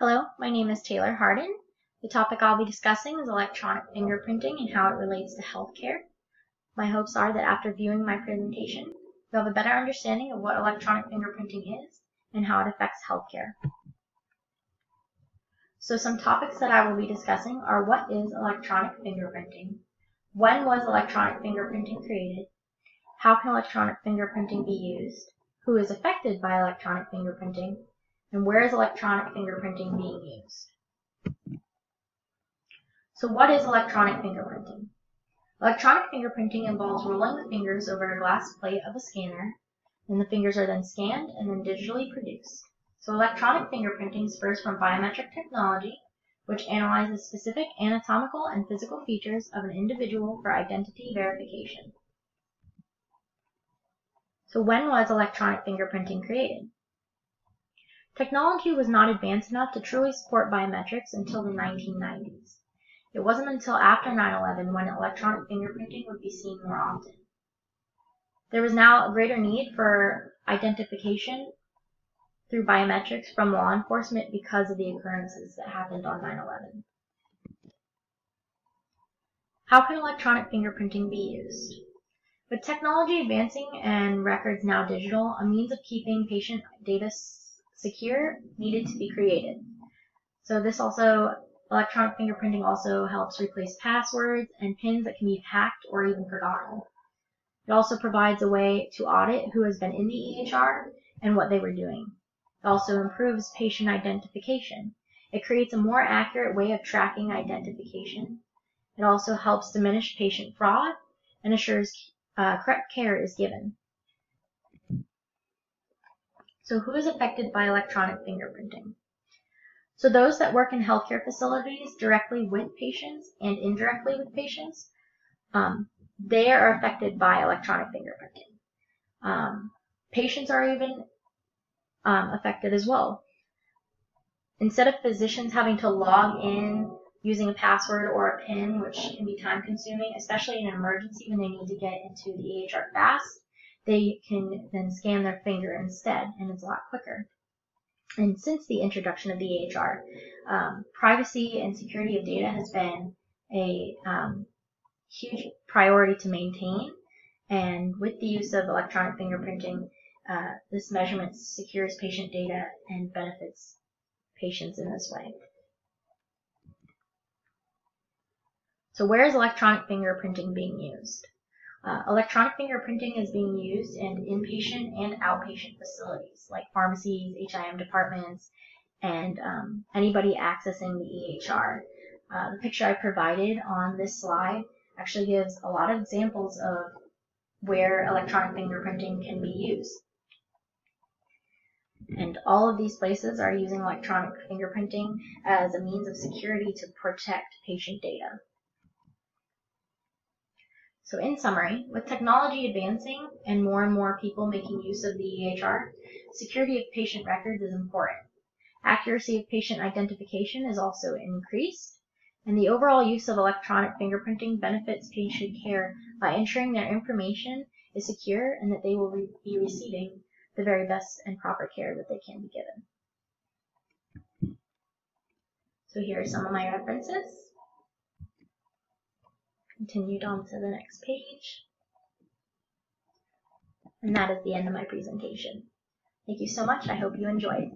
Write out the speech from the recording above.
Hello, my name is Taylor Harden. The topic I'll be discussing is electronic fingerprinting and how it relates to healthcare. My hopes are that after viewing my presentation, you'll have a better understanding of what electronic fingerprinting is and how it affects healthcare. So some topics that I will be discussing are: what is electronic fingerprinting? When was electronic fingerprinting created? How can electronic fingerprinting be used? Who is affected by electronic fingerprinting? And where is electronic fingerprinting being used? So what is electronic fingerprinting? Electronic fingerprinting involves rolling the fingers over a glass plate of a scanner, and the fingers are then scanned and then digitally produced. So electronic fingerprinting spurs from biometric technology, which analyzes specific anatomical and physical features of an individual for identity verification. So when was electronic fingerprinting created? Technology was not advanced enough to truly support biometrics until the 1990s. It wasn't until after 9/11 when electronic fingerprinting would be seen more often. There was now a greater need for identification through biometrics from law enforcement because of the occurrences that happened on 9/11. How can electronic fingerprinting be used? With technology advancing and records now digital, a means of keeping patient data secure needed to be created. So electronic fingerprinting also helps replace passwords and PINs that can be hacked or even forgotten. It also provides a way to audit who has been in the EHR and what they were doing. It also improves patient identification. It creates a more accurate way of tracking identification. It also helps diminish patient fraud and assures correct care is given. So who is affected by electronic fingerprinting? So those that work in healthcare facilities directly with patients and indirectly with patients, they are affected by electronic fingerprinting. Patients are even affected as well. Instead of physicians having to log in using a password or a PIN, which can be time consuming, especially in an emergency when they need to get into the EHR fast, they can then scan their finger instead, and it's a lot quicker. And since the introduction of the EHR, privacy and security of data has been a huge priority to maintain. And with the use of electronic fingerprinting, this measurement secures patient data and benefits patients in this way. So where is electronic fingerprinting being used? Electronic fingerprinting is being used in inpatient and outpatient facilities like pharmacies, HIM departments, and anybody accessing the EHR. The picture I provided on this slide actually gives a lot of examples of where electronic fingerprinting can be used. And all of these places are using electronic fingerprinting as a means of security to protect patient data. So in summary, with technology advancing and more people making use of the EHR, security of patient records is important. Accuracy of patient identification is also increased, and the overall use of electronic fingerprinting benefits patient care by ensuring their information is secure and that they will be receiving the very best and proper care that they can be given. So here are some of my references. Continued on to the next page. And that is the end of my presentation. Thank you so much. I hope you enjoyed.